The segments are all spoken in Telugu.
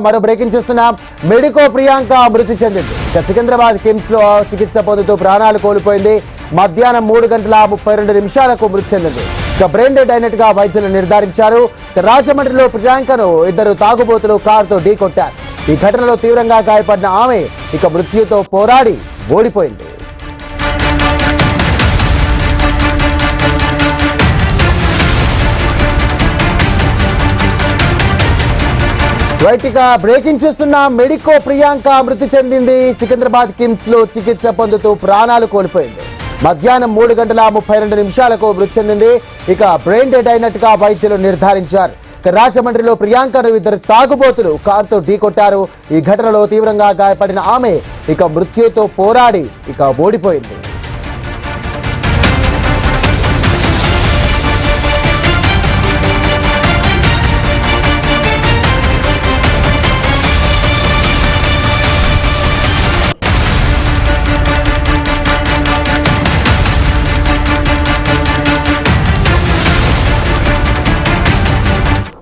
మరో బ్రేకింగ్ చూస్తున్నాం. మెడికో ప్రియాంక మృతి చెందింది. సికింద్రాబాద్ కిమ్స్ లో చికిత్స పొందుతూ ప్రాణాలు కోల్పోయింది. మధ్యాహ్నం 3:32 మృతి చెందింది. బ్రెయిన్ డెడ్ అయినట్టుగా వైద్యులు నిర్ధారించారు. రాజమండ్రిలో ప్రియాంకను ఇద్దరు తాగుబోతులు కారుతో ఢీకొట్టారు. ఈ ఘటనలో తీవ్రంగా గాయపడిన ఆమె మృత్యుతో పోరాడి ఓడిపోయింది. బ్రేకింగ్ చూస్తున్న మెడికో ప్రియాంక మృతి చెందింది. సికింద్రాబాద్ కిమ్స్ లో చికిత్స పొందుతూ ప్రాణాలు కోల్పోయింది. మధ్యాహ్నం 3:32 మృతి చెందింది. బ్రెయిన్ డెడ్ అయినట్టుగా వైద్యులు నిర్ధారించారు. రాజమండ్రిలో ప్రియాంకను ఇద్దరు తాగుబోతులు కారుతో ఢీకొట్టారు. ఈ ఘటనలో తీవ్రంగా గాయపడిన ఆమె మృత్యుతో పోరాడి ఓడిపోయింది.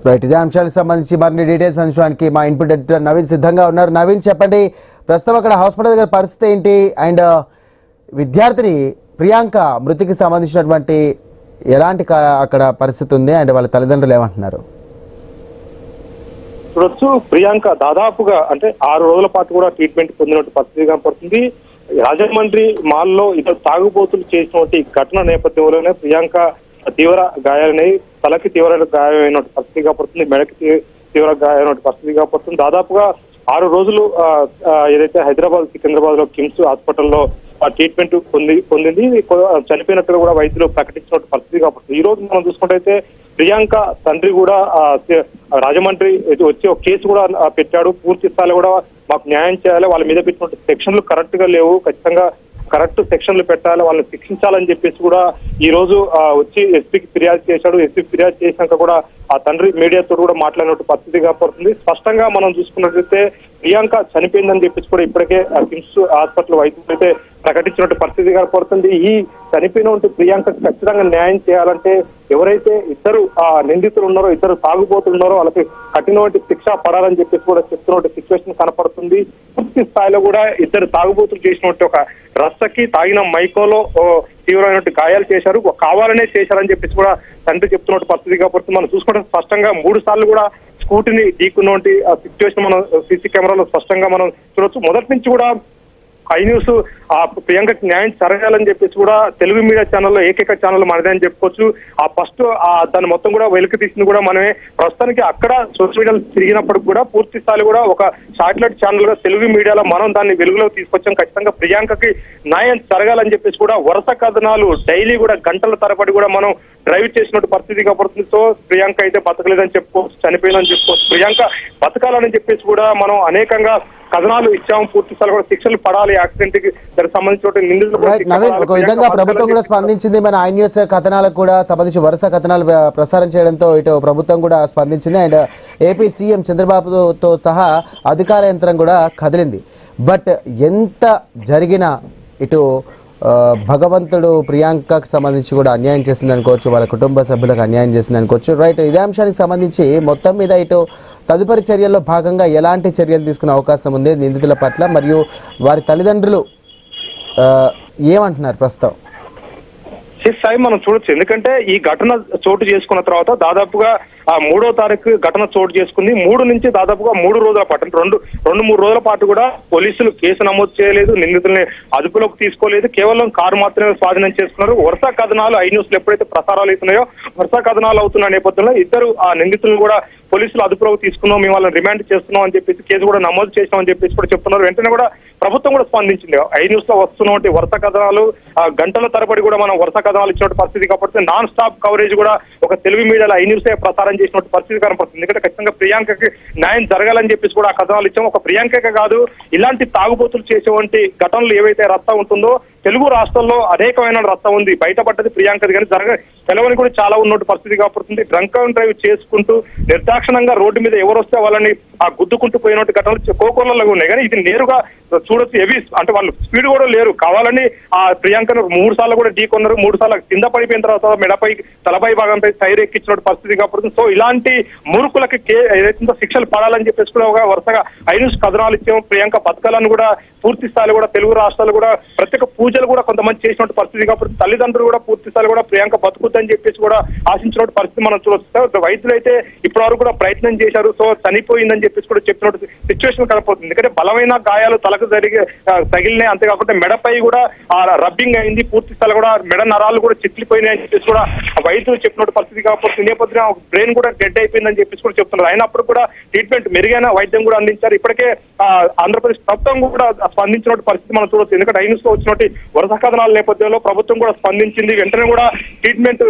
రైట్, ఇదే అంశానికి సంబంధించి మరిన్ని డీటెయిల్స్ అందించడానికి మా ఇన్పుట్ ఎడిటర్ నవీన్ సిద్ధంగా ఉన్నారు. నవీన్, చెప్పండి, ప్రస్తుతం అక్కడ హాస్పిటల్ దగ్గర పరిస్థితి ఏంటి? అండ్ విద్యార్థిని ప్రియాంక మృతికి సంబంధించినటువంటి ఎలాంటి అక్కడ పరిస్థితి ఉంది? అండ్ వాళ్ళ తల్లిదండ్రులు ఏమంటున్నారు? చూడొచ్చు, ప్రియాంక దాదాపుగా 6 రోజుల పాటు కూడా ట్రీట్మెంట్ పొందినట్టు పరిస్థితి కనపడుతుంది. రాజమండ్రి మాల్లో ఇద్దరు తాగుబోతులు చేసినటువంటి ఘటన నేపథ్యంలోనే ప్రియాంక తీవ్ర గాయాలని, తలకి తీవ్ర గాయమైన పరిస్థితి కాపడుతుంది, మెడకి తీవ్ర గాయమైన పరిస్థితి కాపడుతుంది. దాదాపుగా 6 రోజులు ఏదైతే హైదరాబాద్ సికింద్రాబాద్ లో కిమ్స్ హాస్పిటల్లో ట్రీట్మెంట్ పొందింది. చనిపోయినట్టుగా కూడా వైద్యులు ప్రకటించినట్టు పరిస్థితి కాపడుతుంది. ఈ రోజు మనం చూసుకుంటే ప్రియాంక తండ్రి కూడా రాజమండ్రి వచ్చి ఒక కేసు కూడా పెట్టాడు. పూర్తి స్థాయిలో కూడా మాకు న్యాయం చేయాలి, వాళ్ళ మీద పెట్టినటువంటి సెక్షన్లు కరెక్ట్ గా లేవు, ఖచ్చితంగా కరెక్ట్ సెక్షన్లు పెట్టాలి, వాళ్ళని శిక్షించాలని చెప్పేసి కూడా ఈ రోజు వచ్చి ఎస్పీకి ఫిర్యాదు చేశాడు. ఎస్పీ ఫిర్యాదు చేసినాక కూడా ఆ తండ్రి మీడియాతో కూడా మాట్లాడినట్టు పరిస్థితి కాపడుతుంది. స్పష్టంగా మనం చూసుకున్నట్లయితే ప్రియాంక చనిపోయిందని చెప్పేసి కూడా ఇప్పటికే కిమ్స్ హాస్పిటల్ వైద్యులు అయితే ప్రకటించినట్టు పరిస్థితి కనపడుతుంది. ఈ చనిపోయినటువంటి ప్రియాంక ఖచ్చితంగా న్యాయం చేయాలంటే ఎవరైతే ఇద్దరు నిందితులు ఉన్నారో, ఇద్దరు తాగుబోతులు ఉన్నారో వాళ్ళకి కఠినటువంటి శిక్ష పడాలని చెప్పేసి కూడా చెప్తున్నటువంటి సిచ్యువేషన్ కనపడుతుంది. పూర్తి స్థాయిలో కూడా ఇద్దరు తాగుబోతులు చేసినట్టు ఒక రస్తకి తాగిన మైకోలో తీవ్రమైనటువంటి గాయాలు చేశారు, కావాలనే చేశారని చెప్పేసి కూడా తండ్రి చెప్తున్నట్టు పరిస్థితి కనపడుతుంది. మనం చూసుకుంటే స్పష్టంగా 3 సార్లు కూడా స్కూటీని ఢీకున్నటువంటి సిచ్యువేషన్ మనం సీసీ కెమెరాలో స్పష్టంగా మనం చూడొచ్చు. మొదటి నుంచి కూడా ఐ న్యూస్ ప్రియాంకకి న్యాయం జరగాలని చెప్పేసి కూడా తెలుగు మీడియా ఛానల్లో ఏకైక ఛానల్ మనదే అని చెప్పుకోవచ్చు. ఫస్ట్ దాన్ని మొత్తం కూడా వెలికి తీసింది కూడా మనమే. ప్రస్తుతానికి అక్కడ సోషల్ మీడియాలో తిరిగినప్పటికి కూడా పూర్తి స్థాయి కూడా ఒక శాటిలైట్ ఛానల్ గా తెలుగు మీడియాలో మనం దాన్ని వెలుగులోకి తీసుకొచ్చాం. ఖచ్చితంగా ప్రియాంకకి న్యాయం జరగాలని చెప్పేసి కూడా వరుస కథనాలు డైలీ కూడా గంటల తరబడి కూడా మనం డ్రైవ్ చేసినట్టు పరిస్థితి కనపడుతుంది. సో ప్రియాంక అయితే బతకలేదని చెప్పుకోవచ్చు, చనిపోయిందని చెప్పుకోవచ్చు. ప్రియాంక బతకాలని చెప్పేసి కూడా మనం అనేకంగా కథనాలు ఇచ్చాము. పూర్తి స్థాయి కూడా శిక్షలు పడాలి యాక్సిడెంట్ కి సంబంధించిన నిందితులు. నవీన్, ఒక విధంగా ప్రభుత్వం కూడా స్పందించింది. మన ఐ న్యూస్ కథనాలకు కూడా సంబంధించి వరుస కథనాలు ప్రసారం చేయడంతో ఇటు ప్రభుత్వం కూడా స్పందించింది. అండ్ ఏపీ సీఎం చంద్రబాబుతో సహా అధికార యంత్రం కూడా కదిలింది. బట్ ఎంత జరిగినా ఇటు భగవంతుడు ప్రియాంకకు సంబంధించి కూడా అన్యాయం చేసింది అనుకోవచ్చు, వాళ్ళ కుటుంబ సభ్యులకు అన్యాయం చేసింది అనుకోవచ్చు. రైట్, ఇదే అంశానికి సంబంధించి మొత్తం మీద ఇటు తదుపరి చర్యల్లో భాగంగా ఎలాంటి చర్యలు తీసుకునే అవకాశం ఉంది నిందితుల పట్ల, మరియు వారి తల్లిదండ్రులు ఏమంటున్నారు ప్రస్తుతం? సాయి మనం చూడొచ్చు, ఎందుకంటే ఈ ఘటన చోటు చేసుకున్న తర్వాత దాదాపుగా 3వ తారీఖు ఘటన చోటు చేసుకుంది. 3 నుంచి దాదాపుగా 3 రోజుల పాటు 2-3 రోజుల పాటు కూడా పోలీసులు కేసు నమోదు చేయలేదు, నిందితుల్ని అదుపులోకి తీసుకోలేదు, కేవలం కారు మాత్రమే స్వాధీనం చేసుకున్నారు. వరుస కథనాలు ఐ న్యూస్ లో ఎప్పుడైతే ప్రసారాలు అవుతున్నాయో వరుస కథనాలు అవుతున్న నేపథ్యంలో ఇద్దరు నిందితులను కూడా పోలీసులు అదుపులోకి తీసుకున్నాం, మేము వాళ్ళని రిమాండ్ చేస్తున్నాం అని చెప్పేసి కేసు కూడా నమోదు చేసినామని చెప్పేసి కూడా చెప్తున్నారు. వెంటనే కూడా ప్రభుత్వం కూడా స్పందించింది. ఐ న్యూస్ లో వస్తున్నటువంటి వరుస కథనాలు గంటల తరబడి కూడా మనం వరుస కథనాలు ఇచ్చినట్టు పరిస్థితి కాబట్టి నాన్ స్టాప్ కవరేజ్ కూడా ఒక తెలుగు మీడియాలో ఐ న్యూసే ప్రసారం చేసినట్టు పరిస్థితి కనపడుతుంది. ఎందుకంటే ఖచ్చితంగా ప్రియాంకకి న్యాయం జరగాలని చెప్పేసి కూడా ఆ కథనాలు ఇచ్చాము. ఒక ప్రియాంకకే కాదు, ఇలాంటి తాగుబోతులు చేసేటువంటి ఘటనలు ఏవైతే రస్తా ఉంటుందో తెలుగు రాష్ట్రాల్లో అనేకమైన రచ్చ ఉంది, బయటపడ్డది ప్రియాంకది కానీ తెలవని కూడా చాలా ఉన్నట్టు పరిస్థితి కాబడుతుంది. డ్రంక్ అండ్ డ్రైవ్ చేసుకుంటూ నిర్దాక్షిణంగా రోడ్డు మీద ఎవరు వస్తే వాళ్ళని గుద్దుకుంటూ పోయినట్టు ఘటనలు కోకోలలో ఉన్నాయి. కానీ ఇది నేరుగా చూడొచ్చు, హెవీ అంటే వాళ్ళు స్పీడ్ కూడా లేరు, కావాలని ఆ ప్రియాంకను 3 సార్లు కూడా ఢీకొన్నారు. 3 సార్లు కింద పడిపోయిన తర్వాత మెడపై తలపై భాగంపై టైర్ ఎక్కించినట్టు పరిస్థితి కాబడుతుంది. సో ఇలాంటి మూర్ఖులకి ఏదైతే శిక్షలు పడాలని చెప్పేసి కూడా వరుసగా ఐన్యూస్ కథనాలు ఇచ్చాము. ప్రియాంక బతకాలను కూడా పూర్తి స్థాయిలో కూడా తెలుగు రాష్ట్రాలు కూడా ప్రత్యేక పూజలు కూడా కొంతమంది చేసినట్టు పరిస్థితి కాబట్టి తల్లిదండ్రులు కూడా పూర్తి స్థాయిలో కూడా ప్రియాంక బతుకుద్దని చెప్పేసి కూడా ఆశించినట్టు పరిస్థితి మనం చూడొచ్చు. వైద్యులు అయితే ఇప్పటి వరకు కూడా ప్రయత్నం చేశారు, సో చనిపోయిందని చెప్పేసి కూడా చెప్పినట్టు సిచ్యువేషన్ కనపడుతుంది. ఎందుకంటే బలమైన గాయాలు తలకు తగిలినాయి, అంతేకాకుండా మెడపై కూడా రబ్బింగ్ అయింది, పూర్తి స్థాయిలో కూడా మెడ నరాలు కూడా చిట్లిపోయినాయి అని చెప్పేసి కూడా వైద్యులు చెప్పినట్టు పరిస్థితి కాబట్టి నేపథ్యంలో బ్రెయిన్ కూడా డెడ్ అయిపోయిందని చెప్పేసి కూడా చెప్తున్నారు. అయినప్పుడు కూడా ట్రీట్మెంట్ మెరుగైన వైద్యం కూడా అందించారు. ఇప్పటికే ఆంధ్రప్రదేశ్ ప్రభుత్వం కూడా స్పందించినట్టు పరిస్థితి మనం చూడవచ్చు. ఎందుకంటే ఐన్యూస్ లో వచ్చినట్టు వరుస కథనాల నేపథ్యంలో ప్రభుత్వం కూడా స్పందించింది. వెంటనే కూడా ట్రీట్మెంట్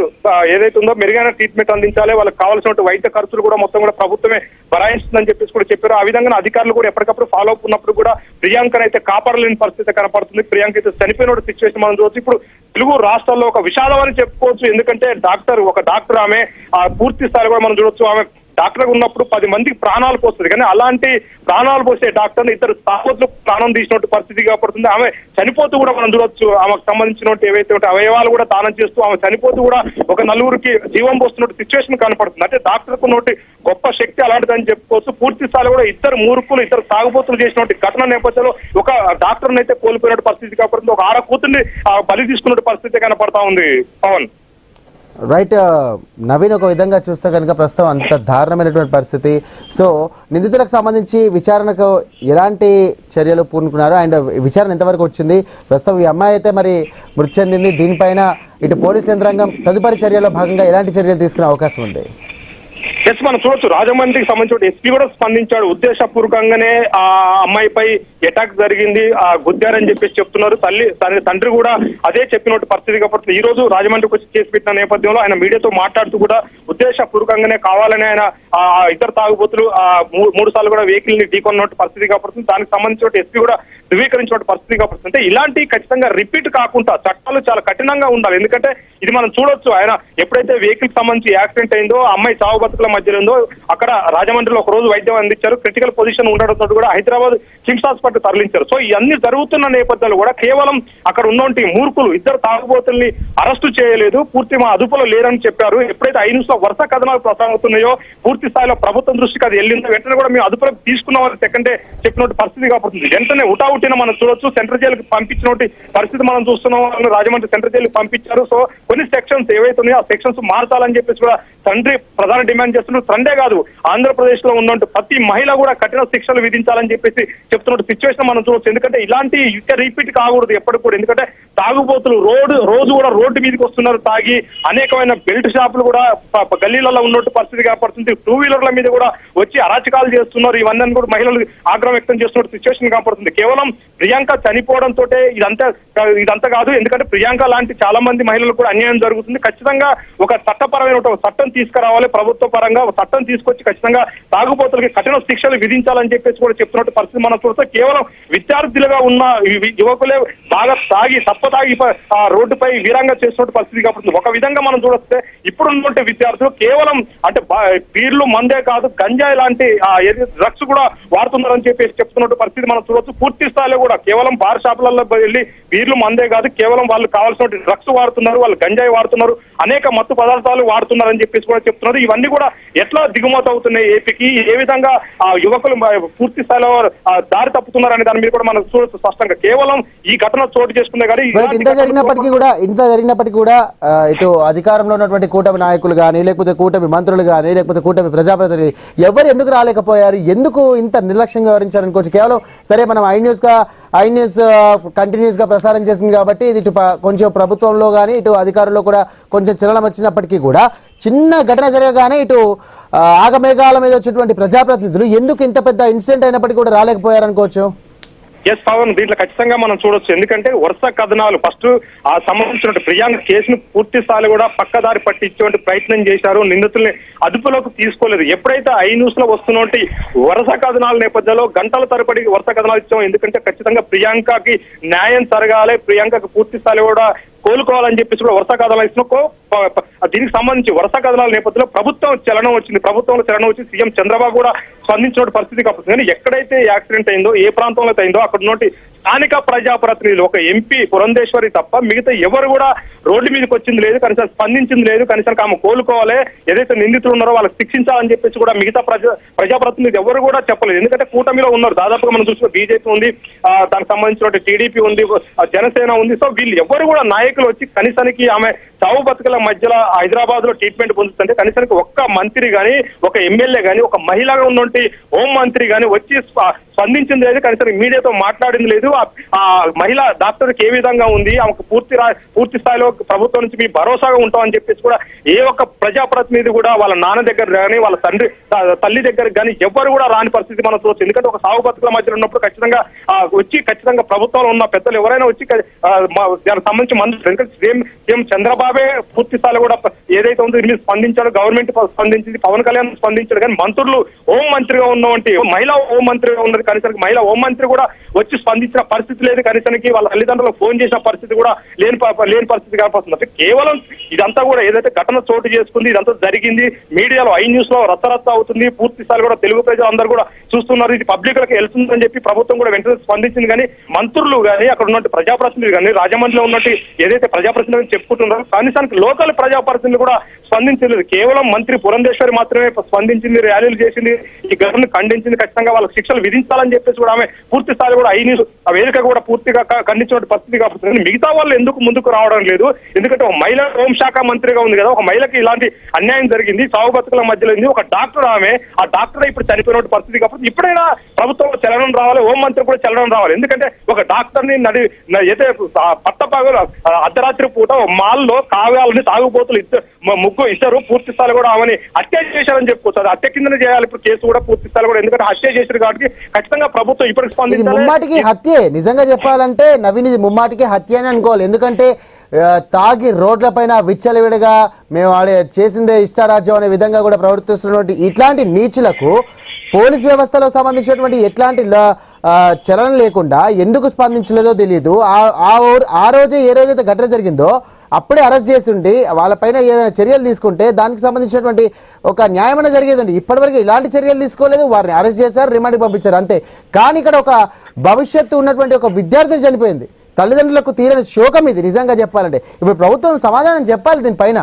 ఏదైతే ఉందో మెరుగైన ట్రీట్మెంట్ అందించాలి, వాళ్ళకి కావాల్సిన వైద్య ఖర్చులు కూడా మొత్తం కూడా ప్రభుత్వమే భరాయిస్తుందని చెప్పేసి కూడా చెప్పారు. ఆ విధంగా అధికారులు కూడా ఎప్పటికప్పుడు ఫాలో అప్ ఉన్నప్పుడు కూడా ప్రియాంకను అయితే కాపాడలేని పరిస్థితి కనపడుతుంది. ప్రియాంక అయితే చనిపోయిన సిచ్యువేషన్ మనం చూడవచ్చు. ఇప్పుడు తెలుగు రాష్ట్రాల్లో ఒక విషాదం అని చెప్పుకోవచ్చు. ఎందుకంటే ఒక డాక్టర్ ఆమె పూర్తి స్థాయిలో కూడా మనం చూడొచ్చు. ఆమె డాక్టర్ ఉన్నప్పుడు 10 మందికి ప్రాణాలు పోస్తుంది, కానీ అలాంటి ప్రాణాలు పోసే డాక్టర్ని 2 తాగుబోతులు ప్రాణం తీసినట్టు పరిస్థితి కాబడుతుంది. ఆమె చనిపోతూ కూడా మనం చూడొచ్చు. ఆమెకు సంబంధించినట్టు ఏవైతే అవయవాలు కూడా దానం చేస్తూ ఆమె చనిపోతూ కూడా ఒక 4గురికి జీవం పోస్తున్నట్టు సిచ్యువేషన్ కనపడుతుంది. అంటే డాక్టర్కు ఉన్నట్టు గొప్ప శక్తి అలాంటిదని చెప్పుకోవచ్చు. పూర్తి స్థాయిలో కూడా 2 మూర్ఖులు 2 తాగుబోతులు చేసినట్టు ఘటన నేపథ్యంలో ఒక డాక్టర్ని అయితే కోల్పోయినట్టు పరిస్థితి కాబడుతుంది. ఒక 6 కూతుర్ని బలి తీసుకున్నట్టు పరిస్థితి కనపడతా ఉంది. పవన్ రైట్ నవీన్, ఒక విధంగా చూస్తే కనుక ప్రస్తుతం అంత దారుణమైనటువంటి పరిస్థితి. సో నిందితులకు సంబంధించి విచారణకు ఎలాంటి చర్యలు పూనుకున్నారు అండ్ విచారణ ఎంతవరకు వచ్చింది? ప్రస్తుతం ఈ అమ్మాయి అయితే మరి మృతి చెందింది. దీనిపైన ఇటు పోలీస్ యంత్రాంగం తదుపరి చర్యలో భాగంగా ఎలాంటి చర్యలు తీసుకునే అవకాశం ఉంది? మనం చూడొచ్చు, రాజమండ్రికి సంబంధించిన ఎస్పీ కూడా స్పందించాడు. ఉద్దేశపూర్వకంగానే ఆ అమ్మాయిపై అటాక్ జరిగింది, గుద్దారని చెప్పేసి చెప్తున్నారు. తండ్రి కూడా అదే చెప్పినట్టు పరిస్థితి కాబట్టి ఈ రోజు రాజమండ్రికి వచ్చి కేసు పెట్టిన నేపథ్యంలో ఆయన మీడియాతో మాట్లాడుతూ కూడా ఉద్దేశపూర్వకంగానే కావాలని ఆయన 2 తాగుబోతులు 3 సార్లు కూడా వెహికల్ ని ఢీకొన్నట్టు పరిస్థితి కాబట్టి దానికి సంబంధించిన ఎస్పీ కూడా ధృవీకరించిన పరిస్థితి కాబట్టి అంటే ఇలాంటి ఖచ్చితంగా రిపీట్ కాకుండా చట్టాలు చాలా కఠినంగా ఉండాలి. ఎందుకంటే ఇది మనం చూడొచ్చు, ఆయన ఎప్పుడైతే వెహికల్ సంబంధించి యాక్సిడెంట్ అయిందో అమ్మాయి చావు బతుకుల మధ్యలో ఉందో అక్కడ రాజమండ్రిలో ఒక రోజు వైద్యం అందించారు. క్రిటికల్ పొజిషన్ ఉండడంతో కూడా హైదరాబాద్ కిమ్స్ హాస్పిటల్ తరలించారు. సో ఇవన్నీ జరుగుతున్న నేపథ్యంలో కూడా కేవలం అక్కడ ఉన్నటువంటి మూర్ఖులు 2 తాగుబోతుల్ని అరెస్టు చేయలేదు, పూర్తి మా అదుపులో లేరని చెప్పారు. ఎప్పుడైతే ఐన్యూస్ లో వరుస కథనాలు ప్రసారమవుతున్నాయో పూర్తి స్థాయిలో ప్రభుత్వం దృష్టికి అది వెళ్ళిందో వెంటనే కూడా మేము అదుపులోకి తీసుకున్నామని సెకండే చెప్పినట్టు పరిస్థితి కాబడుతుంది. వెంటనే ఉటావుటిన మనం చూడొచ్చు, సెంట్రల్ జైలుకి పంపించినట్టు పరిస్థితి మనం చూస్తున్నాం. రాజమండ్రి సెంట్రల్ జైలుకి పంపించారు. సో కొన్ని సెక్షన్స్ ఏవైతే ఉన్నాయో ఆ సెక్షన్స్ మార్చాలని చెప్పేసి కూడా తండ్రి ప్రధాన డిమాండ్ చేస్తున్నారు. తండ్రే కాదు, ఆంధ్రప్రదేశ్ లో ఉన్నట్టు ప్రతి మహిళ కూడా కఠిన శిక్షలు విధించాలని చెప్పేసి చెప్తున్నట్టు సిచ్యువేషన్ మనం చూడొచ్చు. ఎందుకంటే ఇలాంటి ఇక రిపీట్ కాకూడదు ఎప్పటికి కూడా. ఎందుకంటే తాగుబోతులు రోజు కూడా రోడ్డు మీదకి వస్తున్నారు తాగి. అనేకమైన బెల్ట్ షాపులు కూడా గల్లీలలో ఉన్నట్టు పరిస్థితి కాపాడుతుంది. 2 వీలర్ల మీద కూడా వచ్చి అరాచకాలు చేస్తున్నారు. ఇవన్నీ కూడా మహిళలు ఆగ్రహం వ్యక్తం చేస్తున్నట్టు సిచ్యువేషన్ కాపాడుతుంది. కేవలం ప్రియాంక చనిపోవడంతో ఇదంతా కాదు. ఎందుకంటే ప్రియాంక లాంటి చాలా మంది మహిళలకు కూడా అన్యాయం జరుగుతుంది. ఖచ్చితంగా ఒక చట్టపరమైన చట్టం తీసుకురావాలి, ప్రభుత్వ పరంగా చట్టం తీసుకొచ్చి ఖచ్చితంగా తాగుబోతులకి కఠిన శిక్షలు విధించాలని చెప్పేసి కూడా చెప్తున్నట్టు పరిస్థితి మనం చూస్తే కేవలం విద్యార్థులుగా ఉన్న యువకులే బాగా తాగి తప్పతాగి రోడ్డుపై వీరంగా చేస్తున్నట్టు పరిస్థితి కాబట్టి ఒక విధంగా మనం చూడొస్తే ఇప్పుడు ఉన్నటువంటి విద్యార్థులు కేవలం అంటే బీర్లు మందే కాదు గంజాయి లాంటి డ్రగ్స్ కూడా వాడుతున్నారని చెప్పేసి చెప్తున్నట్టు పరిస్థితి మనం చూడొచ్చు. పూర్తి స్థాయిలో కూడా కేవలం బార్ షాపులలో వెళ్ళి బీర్లు మందే కాదు కేవలం వాళ్ళు కావాల్సిన డ్రగ్స్ వాడుతున్నారు, వాళ్ళు గంజాయి వాడుతున్నారు, అనేక మత్తు పదార్థాలు వాడుతున్నారని చెప్పేసి కూడా చెప్తున్నారు. ఇవన్నీ కూడా ఎట్లా దిగుమతి అవుతున్నాయి ఏపీకి, ఏ విధంగా ఆ యువకులు పూర్తి స్థాయిలో దారి తప్పుతున్నారనే దాని మీద కూడా మనం చూడొచ్చు స్పష్టంగా. కేవలం ఈ ఘటన చోటు చేసుకుందే కానీ ఇంత జరిగినప్పటికీ కూడా ఇటు అధికారంలో ఉన్నటువంటి కూటమి నాయకులు కానీ లేకపోతే కూటమి మంత్రులు కానీ లేకపోతే కూటమి ప్రజాప్రతినిధులు ఎవరు ఎందుకు రాలేకపోయారు, ఎందుకు ఇంత నిర్లక్ష్యంగా వ్యవహరించారనుకోవచ్చు. కేవలం సరే మనం ఐ న్యూస్ కంటిన్యూస్ గా ప్రసారం చేసింది కాబట్టి ఇది ఇటు కొంచెం ప్రభుత్వంలో కానీ ఇటు అధికారుల్లో కూడా కొంచెం చలనం వచ్చినప్పటికీ కూడా చిన్న ఘటన జరగగానే ఇటు ఆగమేఘాల మీద వచ్చేటువంటి ప్రజాప్రతినిధులు ఎందుకు ఇంత పెద్ద ఇన్సిడెంట్ అయినప్పటికీ కూడా రాలేకపోయారనుకోవచ్చు. ఎస్ పవన్, దీంట్లో ఖచ్చితంగా మనం చూడొచ్చు. ఎందుకంటే వరుస కథనాలు ఫస్ట్ ఆ సంబంధించిన ప్రియాంక కేసును పూర్తి స్థాయి కూడా పక్కదారి పట్టించే ప్రయత్నం చేశారు. నిందితుల్ని అదుపులోకి తీసుకోలేదు. ఎప్పుడైతే ఐ న్యూస్ లో వస్తున్నటువంటి వరుస కథనాల నేపథ్యంలో గంటల తరబడి వరుస కథనాలు ఇచ్చాం. ఎందుకంటే ఖచ్చితంగా ప్రియాంకకి న్యాయం జరగాలి, ప్రియాంకకి పూర్తి స్థాయి కూడా కోలుకోవాలని చెప్పేసి కూడా వరుస కథనాలు ఇస్తున్న దీనికి సంబంధించి వరుస కథనాల నేపథ్యంలో ప్రభుత్వం చలనం వచ్చింది. ప్రభుత్వంలో చలనం వచ్చి సీఎం చంద్రబాబు కూడా స్పందించిన పరిస్థితి కాకపోతే, కానీ ఎక్కడైతే యాక్సిడెంట్ అయిందో, ఏ ప్రాంతంలో అయిందో అక్కడ ఉన్నటువంటి స్థానిక ప్రజాప్రతినిధులు ఒక ఎంపీ పురంధేశ్వరి తప్ప మిగతా ఎవరు కూడా రోడ్డు మీదకి వచ్చింది లేదు, కనీసం స్పందించింది లేదు. కనీసం ఆమె కోలుకోవాలి, ఏదైతే నిందితులు ఉన్నారో వాళ్ళకి శిక్షించాలని చెప్పేసి కూడా మిగతా ప్రజాప్రతినిధులు ఎవరు కూడా చెప్పలేదు. ఎందుకంటే కూటమిలో ఉన్నారు. దాదాపుగా మనం చూసుకున్న బీజేపీ ఉంది, దానికి సంబంధించిన టీడీపీ ఉంది, జనసేన ఉంది. సో వీళ్ళు ఎవరు కూడా నాయకులు వచ్చి కనీసానికి ఆమె చావు బతుకుల మధ్యలో హైదరాబాద్ లో ట్రీట్మెంట్ పొందుతుంటే కనీసానికి ఒక్క మంత్రి గాని, ఒక ఎమ్మెల్యే గాని, ఒక మహిళగా ఉన్నటువంటి హోం మంత్రి గాని వచ్చి స్పందించింది లేదు, కనీసం మీడియాతో మాట్లాడింది లేదు. ఆ మహిళా డాక్టర్కి ఏ విధంగా ఉంది, ఆమెకు పూర్తి స్థాయిలో ప్రభుత్వం నుంచి మీ భరోసాగా ఉంటామని చెప్పేసి కూడా ఏ ఒక్క ప్రజాప్రతినిధి కూడా వాళ్ళ నాన్న దగ్గర కానీ, వాళ్ళ తల్లి దగ్గర కానీ ఎవరు కూడా రాని పరిస్థితి మనం చూడవచ్చు. ఎందుకంటే ఒక సాగు బతుకుల మధ్యలో ఉన్నప్పుడు ఖచ్చితంగా వచ్చి ఖచ్చితంగా ప్రభుత్వంలో ఉన్న పెద్దలు ఎవరైనా వచ్చి దానికి సంబంధించి మంత్రులు, ఎందుకంటే సీఎం చంద్రబాబే పూర్తి స్థాయిలో కూడా ఏదైతే ఉందో దీని మీద స్పందించాడు, గవర్నమెంట్ స్పందించింది, పవన్ కళ్యాణ్ స్పందించాడు. కానీ మంత్రులు హోం మంత్రిగా ఉన్నవంటి మహిళా హోం మంత్రిగా ఉన్నది, కనీసానికి మహిళా హోం మంత్రి కూడా వచ్చి స్పందించిన పరిస్థితి లేదు. కనీసానికి వాళ్ళ తల్లిదండ్రులకు ఫోన్ చేసిన పరిస్థితి కూడా లేని పరిస్థితి కనపడుతుంది. అంటే కేవలం ఇదంతా కూడా ఏదైతే ఘటన చోటు చేసుకుంది, ఇదంతా జరిగింది మీడియాలో ఐ న్యూస్ లో రచ్చరచ్చ అవుతుంది. పూర్తి స్థాయిలో కూడా తెలుగు ప్రజలు అందరూ కూడా చూస్తున్నారు. ఇది పబ్లిక్ లకు వెళ్తుందని చెప్పి ప్రభుత్వం కూడా వెంటనే స్పందించింది. కానీ మంత్రులు కానీ, అక్కడ ఉన్నట్టు ప్రజాప్రతినిధులు కానీ, రాజమండ్రిలో ఉన్నట్టు ఏదైతే ప్రజాప్రతినిధులు చెప్పుకుంటున్నారో కనీసానికి లోకల్ ప్రజాప్రతినిధులు కూడా స్పందించలేదు. కేవలం మంత్రి పురంధేశ్వరి మాత్రమే స్పందించింది, ర్యాలీలు చేసింది, ఈ ఘటనను ఖండించింది, ఖచ్చితంగా వాళ్ళకి శిక్షలు విధించాలని చెప్పేసి కూడా ఆమె పూర్తి స్థాయి కూడా ఐ న్యూస్ ఆ వేదిక కూడా పూర్తిగా ఖండించిన పరిస్థితి కాకపోతే మిగతా వాళ్ళు ఎందుకు ముందుకు రావడం లేదు? ఎందుకంటే ఒక మహిళా హోంశాఖ మంత్రిగా ఉంది కదా, ఒక మహిళకి ఇలాంటి అన్యాయం జరిగింది, సాగు బతుకుల మధ్యలో ఉంది, ఒక డాక్టర్ ఆమె, ఆ డాక్టర్ ఇప్పుడు చనిపోయిన పరిస్థితి కాకపోతే ఇప్పుడైనా ప్రభుత్వంలో చలనం రావాలి, హోం మంత్రి కూడా చలనం రావాలి. ఎందుకంటే ఒక డాక్టర్ ని అయితే పట్టపగలు అర్ధరాత్రి పూట మాల్లో కావ్యాలని తాగుబోతులు ఇద్దరు పూర్తి స్థాయిలో కూడా ఆమెని హత్య చేశారని చెప్పుకోవచ్చు. అది హత్య కిందనే చేయాలి ఇప్పుడు కేసు కూడా పూర్తి స్థాయిలో కూడా. ఎందుకంటే హత్య చేశారు కాబట్టి ఖచ్చితంగా ప్రభుత్వం ఇప్పటికి స్పందించాలి. ముమ్మాటికి హత్యే, నిజంగా చెప్పాలంటే నవీన్ ఇది ముమ్మాటికి హత్య అని అనుకోవాలి. ఎందుకంటే తాగి రోడ్ల పైన విచ్చలవిడిగా మేము చేసిందే ఇష్టారాజ్యం అనే విధంగా కూడా ప్రవర్తిస్తున్నటువంటి ఇట్లాంటి నీచులకు పోలీస్ వ్యవస్థలో సంబంధించినటువంటి ఎట్లాంటి చలనం లేకుండా ఎందుకు స్పందించలేదో తెలియదు. ఆ రోజే ఏ రోజైతే ఘటన జరిగిందో అప్పుడే అరెస్ట్ చేసిండి వాళ్ళపైన ఏదైనా చర్యలు తీసుకుంటే దానికి సంబంధించినటువంటి ఒక న్యాయమైన జరిగేదండి. ఇప్పటివరకు ఇలాంటి చర్యలు తీసుకోలేదు, వారిని అరెస్ట్ చేశారు, రిమాండ్కి పంపించారు అంతే. కానీ ఇక్కడ ఒక భవిష్యత్తు ఉన్నటువంటి ఒక విద్యార్థి చనిపోయింది. తల్లిదండ్రులకు తీరని శోకం ఇది నిజంగా చెప్పాలంటే. ఇప్పుడు ప్రభుత్వం సమాధానం చెప్పాలి దీనిపైన.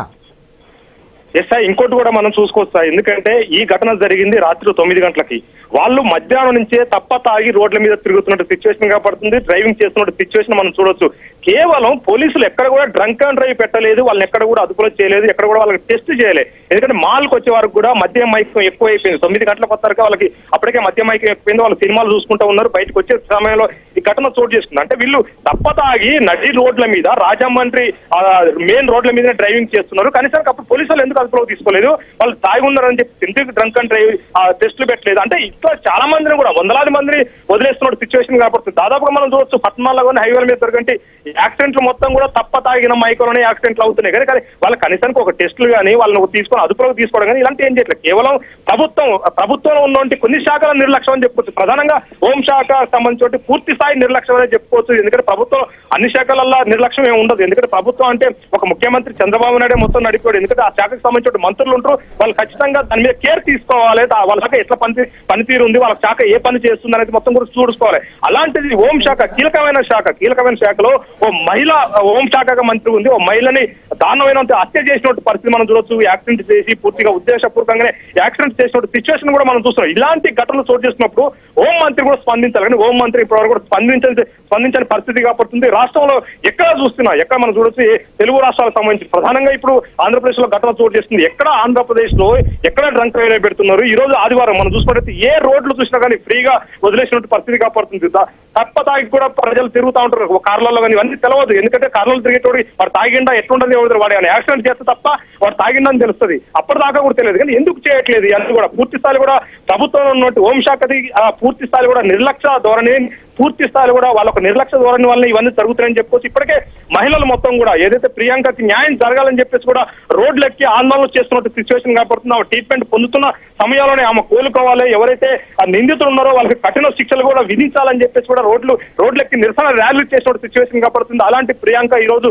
ఎస్ ఇంకోటి కూడా మనం చూసుకోవచ్చా, ఎందుకంటే ఈ ఘటన జరిగింది రాత్రి 9 గంటలకి. వాళ్ళు మధ్యాహ్నం నుంచే తప్ప తాగి రోడ్ల మీద తిరుగుతున్నట్టు సిచ్యువేషన్ కనపడుతుంది, డ్రైవింగ్ చేస్తున్నట్టు సిచ్యువేషన్ మనం చూడొచ్చు. కేవలం పోలీసులు ఎక్కడ కూడా డ్రంక్ అండ్ డ్రైవ్ పెట్టలేదు, వాళ్ళని ఎక్కడ కూడా అదుపులో చేయలేదు, ఎక్కడ కూడా వాళ్ళకి టెస్ట్ చేయలేదు. ఎందుకంటే మాల్కి వచ్చే వరకు కూడా మద్యం మైకం ఎక్కువ అయిపోయింది. 9 గంటలకు వచ్చాక వాళ్ళకి అప్పటికే మద్యం మైకం ఎక్కువైంది, వాళ్ళు సినిమాలు చూసుకుంటూ ఉన్నారు. బయటకు వచ్చే సమయంలో ఈ ఘటన చోటు చేసుకుంది. అంటే వీళ్ళు తప్ప తాగి నడి రోడ్ల మీద, రాజమండ్రి మెయిన్ రోడ్ల మీద డ్రైవింగ్ చేస్తున్నారు. కనీసానికి అప్పుడు పోలీసులు ఎందుకు అదుపులోకి తీసుకోలేదు? వాళ్ళు తాగి ఉన్నారని చెప్పి ఎందుకు డ్రంక్ అండ్ డ్రైవ్ టెస్టులు పెట్టలేదు? అంటే ఇట్లా చాలా మందిని కూడా వందలాది మందిని వదిలేస్తున్న సిచ్యువేషన్ కనపడుతుంది. దాదాపుగా మనం చూడొచ్చు పట్టణాల్లో కానీ హైవేల మీద దొరికంటే యాక్సిడెంట్లు మొత్తం కూడా తప్ప తాగిన మైకోలోనే యాక్సిడెంట్లు అవుతున్నాయి. కానీ వాళ్ళ కనీసానికి ఒక టెస్టులు కానీ వాళ్ళని తీసుకొని అదుపులోకి తీసుకోవడం కానీ ఇలాంటి ఏం చేయట్లేదు. కేవలం ప్రభుత్వంలో ఉన్నటువంటి కొన్ని శాఖల నిర్లక్ష్యం అని చెప్పుకోవచ్చు. ప్రధానంగా హోంశాఖ సంబంధించి పూర్తి స్థాయి నిర్లక్ష్యం అని చెప్పుకోవచ్చు. ఎందుకంటే ప్రభుత్వం అన్ని శాఖలల్లో నిర్లక్ష్యం ఏమి ఉండదు. ఎందుకంటే ప్రభుత్వం అంటే ఒక ముఖ్యమంత్రి చంద్రబాబు నాయుడే మొత్తం నడిపాడు. ఎందుకంటే ఆ శాఖకు సంబంధించిన మంత్రులు ఉంటారు, వాళ్ళు ఖచ్చితంగా దాని మీద కేర్ తీసుకోవాలి. వాళ్ళ శాఖ ఎట్లా పనితీరు ఉంది, వాళ్ళ శాఖ ఏ పని చేస్తుంది అనేది మొత్తం కూడా చూసుకోవాలి. అలాంటిది హోంశాఖ కీలకమైన శాఖలో ఓ మహిళ హోంశాఖ మంత్రి ఉంది. ఓ మహిళని దారుణమైనంత హత్య చేసినట్టు పరిస్థితి మనం చూడొచ్చు. యాక్సిడెంట్ చేసి పూర్తిగా ఉద్దేశపూర్వకంగానే యాక్సిడెంట్ చేసినట్టు సిచ్యువేషన్ కూడా మనం చూస్తున్నాం. ఇలాంటి ఘటనలు చోటు చేసినప్పుడు హోం మంత్రి కూడా స్పందించాలి. కానీ హోం మంత్రి ఇప్పటివరకు కూడా స్పందించని పరిస్థితి కాబడుతుంది. రాష్ట్రంలో ఎక్కడ మనం చూడొచ్చు తెలుగు రాష్ట్రాలకు సంబంధించి ప్రధానంగా ఇప్పుడు ఆంధ్రప్రదేశ్ లో ఘటన చోటు చేస్తుంది. ఎక్కడ ఆంధ్రప్రదేశ్ లో ఎక్కడ డ్రంక్ డ్రైవ్ పెడుతున్నారు? ఈ రోజు ఆదివారం మనం చూసుకుంటే ఏ రోడ్లు చూసినా కానీ ఫ్రీగా వదిలేసినట్టు పరిస్థితి కాబడుతుంది. తాగి కూడా ప్రజలు తిరుగుతూ ఉంటారు కార్లలో, కానీ ఇవన్నీ తెలియదు. ఎందుకంటే కార్లలో తిరిగేటోడు వాడు తాగిండా ఎట్లుండదు ఎవరు, వాడు యాక్సిడెంట్ చేస్తే తప్ప వాడు తాగిండని తెలుస్తుంది. అప్పటిదాకా కూడా తెలియదు. కానీ ఎందుకు చేయట్లేదు ఇవన్నీ కూడా పూర్తి స్థాయి కూడా ప్రభుత్వంలో ఉన్నట్టు హోంశాఖది పూర్తి స్థాయి కూడా నిర్లక్ష్య ధోరణి, పూర్తి స్థాయిలో కూడా వాళ్ళ ఒక నిర్లక్ష్య ధోరణి వల్ల ఇవన్నీ జరుగుతున్నాయని చెప్పుకోవచ్చు. ఇప్పటికే మహిళలు మొత్తం కూడా ఏదైతే ప్రియాంకకి న్యాయం జరగాలని చెప్పేసి కూడా రోడ్లెక్కి ఆందోళన చేస్తున్న సిచ్యువేషన్ కాబడుతుంది. ఆమె ట్రీట్మెంట్ పొందుతున్న సమయంలోనే ఆమె కోలుకోవాలి, ఎవరైతే ఆ నిందితులు ఉన్నారో వాళ్ళకి కఠిన శిక్షలు కూడా విధించాలని చెప్పేసి కూడా రోడ్లెక్కి నిరసన ర్యాలీలు చేసిన సిచ్యువేషన్ కాబడుతుంది. అలాంటి ప్రియాంక ఈ రోజు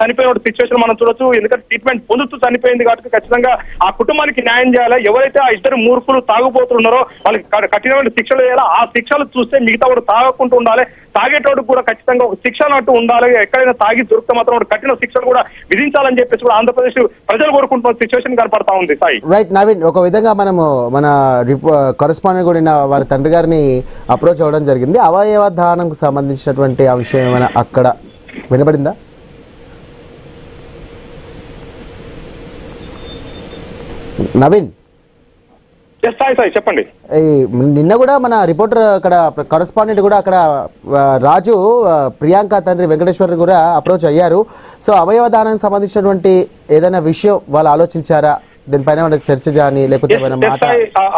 చనిపోయిన సిచ్యువేషన్ మనం చూడొచ్చు. ఎందుకంటే ట్రీట్మెంట్ పొందుతూ చనిపోయింది కాబట్టి ఖచ్చితంగా ఆ కుటుంబానికి న్యాయం చేయాలి. ఎవరైతే ఆ ఇద్దరు మూర్ఖులు తాగుబోతున్నారో వాళ్ళకి కఠినమైన శిక్షలు వేయాలి. ఆ శిక్షలు చూస్తే మిగతా కూడా తాగకుండా ఉండాలి, తాగేటోడు కూడా ఖచ్చితంగా ఒక శిక్ష అంటూ ఉండాలి. ఎక్కడైనా తాగి దొరికితే మాత్రం కఠిన శిక్షలు కూడా విధించాలని చెప్పేసి కూడా ఆంధ్రప్రదేశ్ ప్రజలు కోరుకుంటున్న సిచ్యువేషన్ కనపడతా ఉంది. సాయి రైట్ నవీన్, ఒక విధంగా మనము మన కరెస్పాండెంట్ కూడా వారి తండ్రి గారిని అప్రోచ్ అవ్వడం జరిగింది. అవయవ దానంకు సంబంధించినటువంటి ఆ విషయం ఏమైనా అక్కడ వినబడిందా? నవీన్ చెప్పండి. నిన్న కూడా మన రిపోర్టర్ అక్కడ కరెస్పాండెంట్ కూడా అక్కడ రాజు ప్రియాంక తండ్రి వెంకటేశ్వర్ కూడా అప్రోచ్ అయ్యారు. సో అవయవ దానానికి సంబంధించినటువంటి ఏదైనా విషయం వాళ్ళు ఆలోచించారా? దీనిపైన చర్చ కానీ లేకపోతే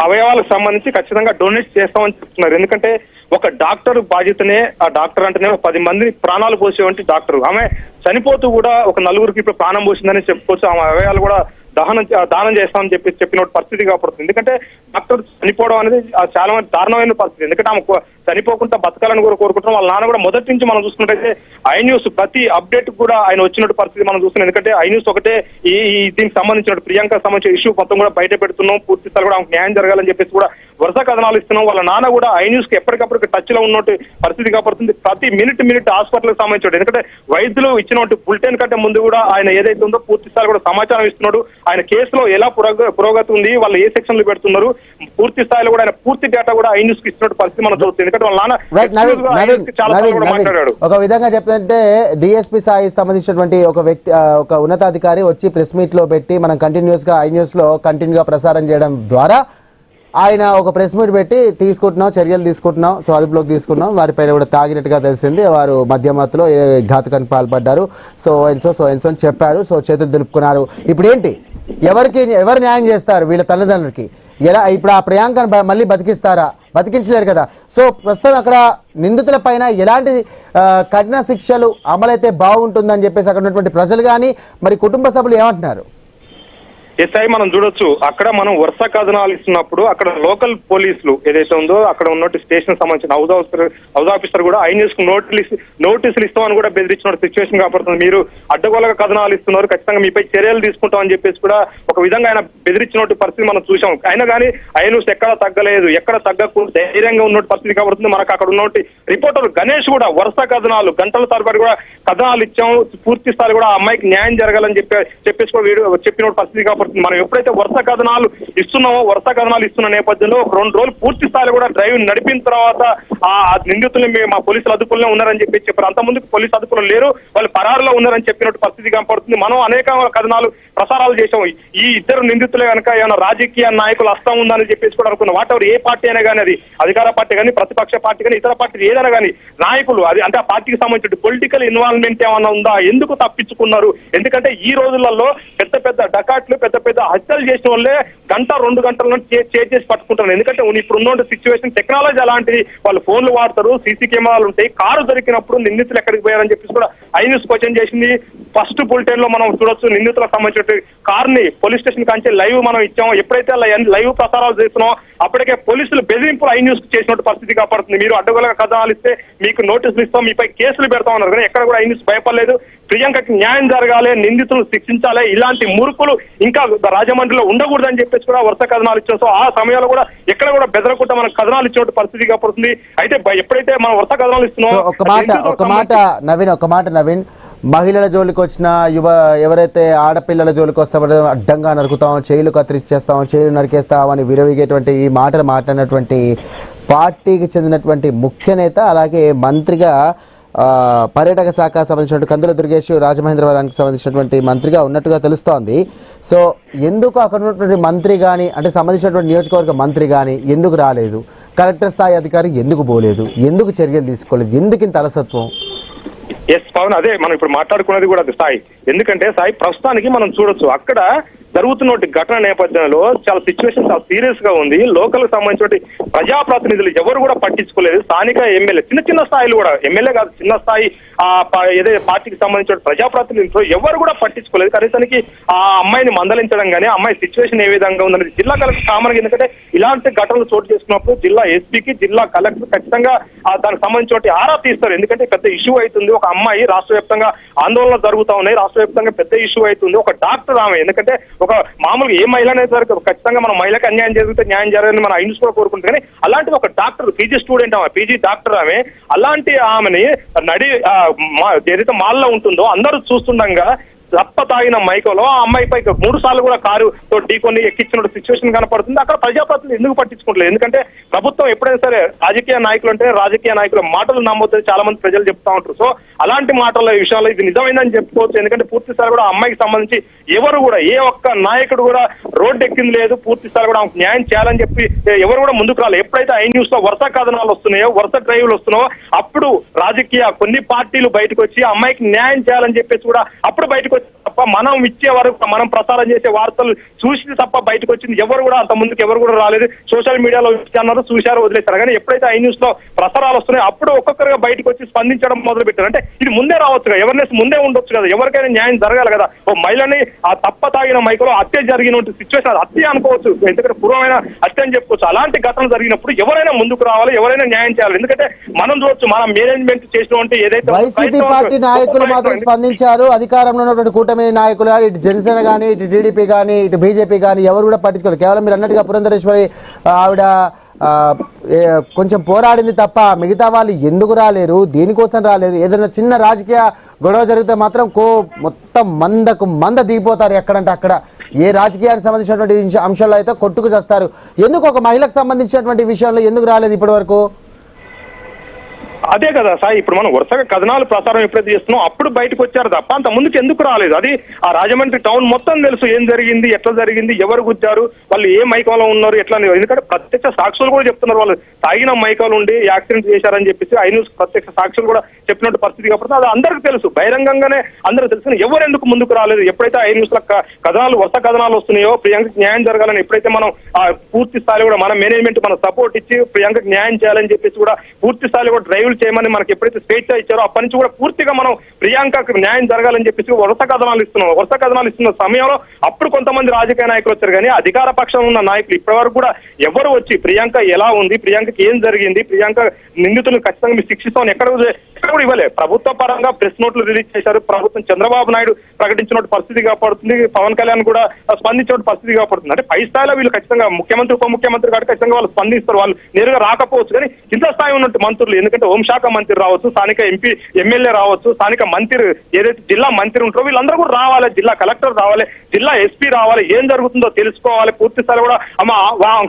అవయవాలకు సంబంధించి ఖచ్చితంగా డొనేట్ చేస్తామని చెప్తున్నారు. ఎందుకంటే ఒక డాక్టర్ బాధ్యతనే, ఆ డాక్టర్ అంటేనే 10 మంది ప్రాణాలు పోసేవంటి డాక్టర్. ఆమె చనిపోతూ కూడా ఒక నలుగురికి ఇప్పుడు ప్రాణం పోసిందని చెప్పుకోవచ్చు. ఆమె అవయవాలు కూడా దానం చేస్తామని చెప్పిన పరిస్థితి కాబడుతుంది. ఎందుకంటే డాక్టర్ చనిపోవడం అనేది చాలా దారుణమైన పరిస్థితి. ఎందుకంటే ఆమె చనిపోకుండా బతకాలని కూడా కోరుకుంటున్నాం. వాళ్ళ నాన్న కూడా మొదటి నుంచి మనం చూసుకున్నట్టయితే ఐ న్యూస్ ప్రతి అప్డేట్ కూడా ఆయన వచ్చినట్టు పరిస్థితి మనం చూస్తున్నాం. ఎందుకంటే ఐ న్యూస్ ఒకటే ఈ దీనికి సంబంధించిన ప్రియాంకకు సంబంధించిన ఇష్యూ మొత్తం కూడా బయట పెడుతున్నాం, పూర్తి స్థాయి కూడా ఆమెకు న్యాయం జరగాలని చెప్పేసి కూడా వరుస కథనాలు ఇస్తున్నాం. వాళ్ళ నాన్న కూడా ఐ న్యూస్ కి ఎప్పటికప్పుడు టచ్ లో ఉన్నట్టు పరిస్థితి కాబడుతుంది. ప్రతి మినిట్ హాస్పిటల్కి సంబంధించి, ఎందుకంటే వైద్యులు ఇచ్చినట్టు బులెటిన్ కంటే ముందు కూడా ఆయన ఏదైతే ఉందో పూర్తి స్థాయి కూడా సమాచారం ఇస్తున్నాడు. ఆయన కేసులో ఎలా పురోగతి ఉంది, వాళ్ళు ఏ సెక్షన్లు పెడుతున్నారు, పూర్తి స్థాయిలో కూడా ఆయన పూర్తి డేటా కూడా ఐ న్యూస్ కి ఇస్తున్నట్టు పరిస్థితి మనం చూస్తుంది. ఎందుకంటే వాళ్ళ నాన్న ఒక విధంగా చెప్తుంటే డిఎస్పీ స్థాయి సంబంధించినటువంటి ఒక వ్యక్తి, ఒక ఉన్నతాధికారి వచ్చి ప్రెస్ మీట్ లో పెట్టి మనం కంటిన్యూస్ గా ఐ న్యూస్ లో కంటిన్యూగా ప్రసారం చేయడం ద్వారా ఆయన ఒక ప్రెస్ మీట్ పెట్టి చర్యలు తీసుకుంటున్నాం, సో అదుపులోకి తీసుకున్నాం, వారిపైన కూడా తాగినట్టుగా తెలిసింది, వారు మధ్యమత్తులో ఘాతుకానికి పాల్పడ్డారు, సో ఎన్సో అని చెప్పారు. సో చేతులు దులుపుకున్నారు. ఇప్పుడు ఏంటి, ఎవరు న్యాయం చేస్తారు వీళ్ళ తల్లిదండ్రులకి? ఎలా ఇప్పుడు ఆ ప్రియాంకను మళ్ళీ బతికిస్తారా? బతికించలేరు కదా. సో ప్రస్తుతం అక్కడ నిందితుల పైన ఎలాంటి కఠిన శిక్షలు అమలైతే బాగుంటుందని చెప్పేసి అక్కడ ఉన్నటువంటి ప్రజలు కానీ మరి కుటుంబ సభ్యులు ఏమంటున్నారు? ఎస్ఐ మనం చూడొచ్చు, అక్కడ మనం వరుస కథనాలు ఇస్తున్నప్పుడు అక్కడ లోకల్ పోలీసులు ఏదైతే ఉందో అక్కడ ఉన్నట్టు స్టేషన్ సంబంధించిన హౌస్ ఆఫీసర్ కూడా ఐ న్యూస్ కు నోటీసులు ఇస్తామని కూడా బెదిరించిన సిచ్యువేషన్ కాబడుతుంది. మీరు అడ్డగోలుగా కథనాలు ఇస్తున్నారు, ఖచ్చితంగా మీపై చర్యలు తీసుకుంటామని చెప్పేసి కూడా ఒక విధంగా ఆయన బెదిరించినట్టు పరిస్థితి మనం చూసాం. అయినా కానీ ఐ న్యూస్ ఎక్కడ తగ్గలేదు, ఎక్కడ తగ్గకుండా ధైర్యంగా ఉన్నట్టు పరిస్థితి కాబడుతుంది. మనకు అక్కడ ఉన్నట్టు రిపోర్టర్ గణేష్ కూడా వరుస కథనాలు గంటల తరబడి కూడా కథనాలు ఇచ్చాం, పూర్తి స్థాయి కూడా ఆ అమ్మాయికి న్యాయం జరగాలని చెప్పేసి కూడా చెప్పిన పరిస్థితి కాబట్టి మనం ఎప్పుడైతే వరుస కథనాలు ఇస్తున్న నేపథ్యంలో 2 రోజులు పూర్తి స్థాయిలో కూడా డ్రైవ్ నడిపిన తర్వాత ఆ నిందితులు మా పోలీసులు అదుపులో ఉన్నారని చెప్పారు. అంతకుముందు పోలీసు అదుపులో లేరు, వాళ్ళు పరారులో ఉన్నారని చెప్పినట్టు పరిస్థితి కనపడుతుంది. మనం అనేక కథనాలు ప్రసారాలు చేసాం. ఈ ఇద్దరు నిందితులే కనుక ఏమైనా రాజకీయ నాయకులు హస్తం ఉందని చెప్పేసి కూడా అనుకున్నాం. వాటెవర్ ఏ పార్టీ అయినా కానీ, అది అధికార పార్టీ కానీ, ప్రతిపక్ష పార్టీ కానీ, ఇతర పార్టీ ఏదైనా కానీ, నాయకులు అది అంటే ఆ పార్టీకి సంబంధించిన పొలిటికల్ ఇన్వాల్వ్మెంట్ ఏమైనా ఉందా, ఎందుకు తప్పించుకున్నారు? ఎందుకంటే ఈ రోజులలో పెద్ద డకాట్లు పెద్ద హత్యలు చేసిన వాళ్ళే 1-2 గంటల చేసి పట్టుకుంటున్నారు. ఎందుకంటే ఇప్పుడు ఉన్న సిచ్యువేషన్ టెక్నాలజీ అలాంటిది, వాళ్ళు ఫోన్లు వాడతారు, సీసీ కెమెరాలు ఉంటాయి. కారు దొరికినప్పుడు నిందితులు ఎక్కడికి పోయారని చెప్పేసి కూడా ఐ న్యూస్ క్వశ్చన్ చేసింది. ఫస్ట్ బులెటిన్ లో మనం చూడొచ్చు, నిందితులకు సంబంధించిన కార్ ని పోలీస్ స్టేషన్ కాంచి లైవ్ మనం ఇచ్చాము. ఎప్పుడైతే లైవ్ ప్రసారాలు చేస్తున్నామో అప్పటికే పోలీసులు బెదిరింపులు ఐ న్యూస్ చేసినట్టు పరిస్థితి కాపాడుతుంది. మీరు అడ్డగోలుగా కథనాలు ఇస్తే మీకు నోటీసులు ఇస్తాం, మీపై కేసులు పెడతాం అన్నారు. కానీ ఎక్కడ కూడా ఐ న్యూస్ భయపడలేదు. ప్రియాంకకి న్యాయం జరగాలి, నిందితులు శిక్షించాలి, ఇలాంటి మూర్ఖులు ఇంకా రాజమండ్రిలో ఉండకూడదని చెప్పేసి కూడా వరుస కథనాలు ఇచ్చాం. సో ఆ సమయంలో కూడా ఎక్కడ కూడా బెదరకుండా మనకు కథనాలు ఇచ్చినట్టు పరిస్థితి కాపాడుతుంది. అయితే ఎప్పుడైతే మనం వరుస కథనాలు ఇస్తున్నాం, ఒక మాట నవీన్, మహిళల జోలికి వచ్చిన ఎవరైతే ఆడపిల్లల జోలికి వస్తామో అడ్డంగా నరుకుతాం, చేయిలు కత్తిరిచ్చేస్తాం, చేయిలు నరికేస్తాం అని విరవిగేటువంటి ఈ మాటలు మాట్లాడినటువంటి పార్టీకి చెందినటువంటి ముఖ్య నేత, అలాగే మంత్రిగా పర్యాటక శాఖ సంబంధించినటువంటి కందుల దుర్గేష్ రాజమహేంద్రవరానికి సంబంధించినటువంటి మంత్రిగా ఉన్నట్టుగా తెలుస్తోంది. సో ఎందుకు అక్కడ ఉన్నటువంటి మంత్రి కానీ అంటే సంబంధించినటువంటి నియోజకవర్గ మంత్రి కానీ ఎందుకు రాలేదు, కలెక్టర్ స్థాయి అధికారి ఎందుకు పోలేదు, ఎందుకు చర్యలు తీసుకోలేదు, ఎందుకు ఇంత అలసత్వం? ఎస్ పవన్, అదే మనం ఇప్పుడు మాట్లాడుకున్నది కూడా అది స్థాయి. ఎందుకంటే స్థాయి ప్రస్తుతానికి మనం చూడొచ్చు అక్కడ జరుగుతున్న ఘటన నేపథ్యంలో చాలా సిచ్యువేషన్ చాలా సీరియస్ గా ఉంది. లోకల్ సంబంధించిన ప్రజాప్రతినిధులు ఎవరు కూడా పట్టించుకోలేదు. స్థానిక ఎమ్మెల్యే చిన్న స్థాయిలు కూడా, ఎమ్మెల్యే కాదు చిన్న స్థాయి ఏదైతే పార్టీకి సంబంధించిన ప్రజాప్రతినిధులు ఎవరు కూడా పట్టించుకోలేదు. కనీసానికి ఆ అమ్మాయిని మందలించడం కానీ అమ్మాయి సిచ్యువేషన్ ఏ విధంగా ఉందనేది జిల్లా కలెక్టర్ కామన్. ఎందుకంటే ఇలాంటి ఘటనలు చోటు చేసుకున్నప్పుడు జిల్లా ఎస్పీకి జిల్లా కలెక్టర్ ఖచ్చితంగా దానికి సంబంధించిన ఆరా తీస్తారు. ఎందుకంటే పెద్ద ఇష్యూ అవుతుంది. ఒక అమ్మాయి రాష్ట్ర వ్యాప్తంగా ఆందోళనలు జరుగుతూ ఉన్నాయి. రాష్ట్ర వ్యాప్తంగా పెద్ద ఇష్యూ అవుతుంది. ఒక డాక్టర్ ఆమె, ఎందుకంటే ఒక మామూలుగా ఏ మహిళ అనేది ఖచ్చితంగా మన మహిళకి అన్యాయం జరిగితే న్యాయం జరగాలని మన ఐన్స్ కూడా కోరుకుంటుంది. కానీ అలాంటి ఒక డాక్టర్, పీజీ స్టూడెంట్ ఆమె, పీజీ డాక్టర్ ఆమె, అలాంటి ఆమెని ఏదైతే మాల్లో ఉంటుందో అందరూ చూస్తుండగా రప్ప తాగిన మైకలో ఆ అమ్మాయిపై 3 సార్లు కూడా కారుతో ఢీకొని ఎక్కించిన సిచ్యువేషన్ కనపడుతుంది. అక్కడ ప్రజాప్రతినిధులు ఎందుకు పట్టించుకోవట్లేదు? ఎందుకంటే ప్రభుత్వం ఎప్పుడైనా సరే రాజకీయ నాయకులు అంటే రాజకీయ నాయకుల మాటలు నమ్మొద్దని చాలా మంది ప్రజలు చెప్తా ఉంటారు. సో అలాంటి మాటల విషయాల్లో ఇది నిజమైందని చెప్పుకోవచ్చు. ఎందుకంటే పూర్తి స్థాయి కూడా అమ్మాయికి సంబంధించి ఎవరు కూడా ఏ ఒక్క నాయకుడు కూడా రోడ్డు ఎక్కింది లేదు. పూర్తి స్థాయి కూడా ఆమెకు న్యాయం చేయాలని చెప్పి ఎవరు కూడా ముందుకు రాలేదు. ఎప్పుడైతే ఐ న్యూస్ లో వరుస కథనాలు వస్తున్నాయో, వరుస డ్రైవ్లు వస్తున్నాయో అప్పుడు రాజకీయ కొన్ని పార్టీలు బయటకు వచ్చి అమ్మాయికి న్యాయం చేయాలని చెప్పేసి కూడా అప్పుడు బయటకు వచ్చి తప్ప మనం ఇచ్చే వరకు మనం ప్రసారం చేసే వార్తలు చూసి తప్ప బయటకు వచ్చింది ఎవరు కూడా అంత ముందుకు ఎవరు కూడా రాలేదు. సోషల్ మీడియాలో అన్నారు, చూశారు, వదిలేశారు. కానీ ఎప్పుడైతే ఐ న్యూస్ లో ప్రసారాలు వస్తున్నాయో అప్పుడు ఒక్కొక్కరుగా బయటకు వచ్చి స్పందించడం మొదలు పెట్టారు. అంటే ఇది ముందే రావచ్చు కదా, అవేర్నెస్ ముందే ఉండొచ్చు కదా, ఎవరికైనా న్యాయం జరగాలి కదా. ఓ మహిళని ఆ తప్ప తాగిన మైకలో హత్య జరిగిన సిచ్యువేషన్ హత్య అనుకోవచ్చు, ఎందుకంటే పూర్వమైన హత్య అని చెప్పుకోవచ్చు. అలాంటి ఘటన జరిగినప్పుడు ఎవరైనా ముందుకు రావాలి, ఎవరైనా న్యాయం చేయాలి. ఎందుకంటే మనం చూడొచ్చు మన మేనేజ్మెంట్ చేసినటువంటి ఏదైతే వైసీపీ పార్టీ నాయకులు మాత్రం స్పందించారు. అధికారంలో ఉన్నటువంటి కూటమి నాయకులు ఇటు జనసేన కానీ, ఇటు టీడీపీ కానీ, ఇటు బీజేపీ కానీ ఎవరు కూడా పట్టించుకోలేదు. కేవలం మీరు అన్నట్టుగా పురంధరేశ్వరి ఆవిడ కొంచెం పోరాడింది తప్ప మిగతా వాళ్ళు ఎందుకు రాలేరు, దేనికోసం రాలేరు? ఏదైనా చిన్న రాజకీయ గొడవ జరిగితే మాత్రం మొత్తం మంద దిగిపోతారు ఎక్కడంటే అక్కడ. ఏ రాజకీయానికి సంబంధించినటువంటి అంశాల్లో అయితే కొట్టుకు చేస్తారు. ఎందుకు ఒక మహిళకు సంబంధించినటువంటి విషయంలో ఎందుకు రాలేదు ఇప్పటి వరకు? అదే కదా సాయి, ఇప్పుడు మనం వరుసగా కథనాలు ప్రసారం ఎప్పుడైతే చేస్తున్నాం అప్పుడు బయటకు వచ్చారు తప్ప అంత ముందుకు ఎందుకు రాలేదు? అది ఆ రాజమండ్రి టౌన్ మొత్తం తెలుసు ఏం జరిగింది, ఎట్లా జరిగింది, ఎవరు గుద్దారు, వాళ్ళు ఏ మైకంలో ఉన్నారు, ఎట్లా. ఎందుకంటే ప్రత్యక్ష సాక్షులు కూడా చెప్తున్నారు వాళ్ళు తాగిన మైకంలో ఉండి యాక్సిడెంట్ చేశారని చెప్పేసి ఐ న్యూస్ ప్రత్యక్ష సాక్షులు కూడా చెప్పినట్టు పరిస్థితి కాబట్టి అది అందరికీ తెలుసు, బహిరంగంగానే అందరూ తెలుసు. ఎవరు ఎందుకు ముందుకు రాలేదు? ఎప్పుడైతే ఐ న్యూస్ లో కథనాలు వరుస కథనాలు వస్తున్నాయో ప్రియాంకకి న్యాయం జరగాలని ఎప్పుడైతే మనం పూర్తి స్థాయిలో కూడా మన మేనేజ్మెంట్ మన సపోర్ట్ ఇచ్చి ప్రియాంకకి న్యాయం చేయాలని చెప్పేసి కూడా పూర్తి స్థాయిలో కూడా డ్రైవ్ చేయమని మనకి ఎప్పుడైతే స్వేచ్ఛ ఇచ్చారో అప్పటి నుంచి కూడా పూర్తిగా మనం ప్రియాంకకు న్యాయం జరగాలని చెప్పేసి వరుస కథనాలు ఇస్తున్న సమయంలో అప్పుడు కొంతమంది రాజకీయ నాయకులు వచ్చారు. కానీ అధికార పక్షంలో ఉన్న నాయకులు ఇప్పటి వరకు కూడా ఎవరు వచ్చి ప్రియాంక ఎలా ఉంది, ప్రియాంకకి ఏం జరిగింది, ప్రియాంక నిందితులను ఖచ్చితంగా మీరు శిక్షిస్తామని ఎక్కడ కూడా ఇవ్వలే. ప్రభుత్వ పరంగా ప్రెస్ నోట్లు రిలీజ్ చేశారు. ప్రభుత్వం చంద్రబాబు నాయుడు ప్రకటించిన పరిస్థితి కాపాడుతుంది, పవన్ కళ్యాణ్ కూడా స్పందించిన పరిస్థితి కాపాడుతుంది. అంటే పై స్థాయిలో వీళ్ళు ఖచ్చితంగా ముఖ్యమంత్రి ఉప ముఖ్యమంత్రి కాబట్టి ఖచ్చితంగా వాళ్ళు స్పందిస్తారు. వాళ్ళు నేరుగా రాకపోవచ్చు కానీ కింద స్థాయి ఉన్నట్టు మంత్రులు, ఎందుకంటే హోంశాఖ మంత్రి రావచ్చు, స్థానిక ఎంపీ ఎమ్మెల్యే రావచ్చు, స్థానిక మంత్రి ఏదైతే జిల్లా మంత్రి ఉంటారో వీళ్ళందరూ కూడా రావాలి, జిల్లా కలెక్టర్ రావాలి, జిల్లా ఎస్పీ రావాలి, ఏం జరుగుతుందో తెలుసుకోవాలి. పూర్తి స్థాయిలో కూడా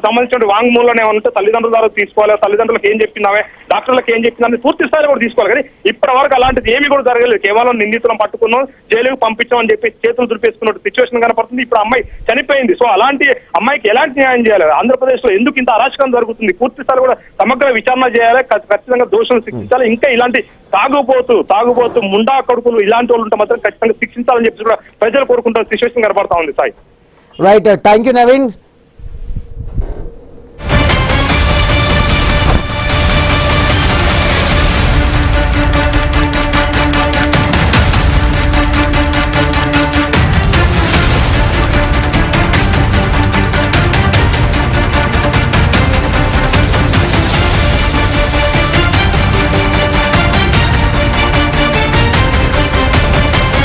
సంబంధించిన వాంగ్మూలం ఏమంటే తల్లిదండ్రుల ద్వారా తీసుకోవాలి, తల్లిదండ్రులకు ఏం చెప్పిందామే, డాక్టర్లకు ఏం చెప్పిందని పూర్తి స్థాయిలో కూడా తీసుకోవాలి. కానీ ఇప్పటి వరకు అలాంటిది ఏమీ కూడా జరగలేదు. కేవలం నిందితులను పట్టుకున్నాం, జైలుకు పంపించామని చెప్పి చేతులు దులిపేసుకున్న సిచ్యువేషన్ కనపడుతుంది. ఇప్పుడు అమ్మాయి చనిపోయింది. సో అలాంటి అమ్మాయికి ఎలాంటి న్యాయం చేయాలి? ఆంధ్రప్రదేశ్ లో ఎందుకు ఇంత అరాచకం జరుగుతుంది? పూర్తి స్థాయిలో కూడా సమగ్ర విచారణ చేయాలి, ఖచ్చితంగా దోషులను శిక్షించాలి. ఇంకా ఇలాంటి తాగుబోతు ముండా కొడుకులు ఇలాంటి వాళ్ళు ఉంటే మాత్రం ఖచ్చితంగా శిక్షించాలని చెప్పి కూడా ప్రజలు కోరుకుంటున్న సిచ్యువేషన్ కనపడతా ఉంది Sai. Right, thank you Naveen.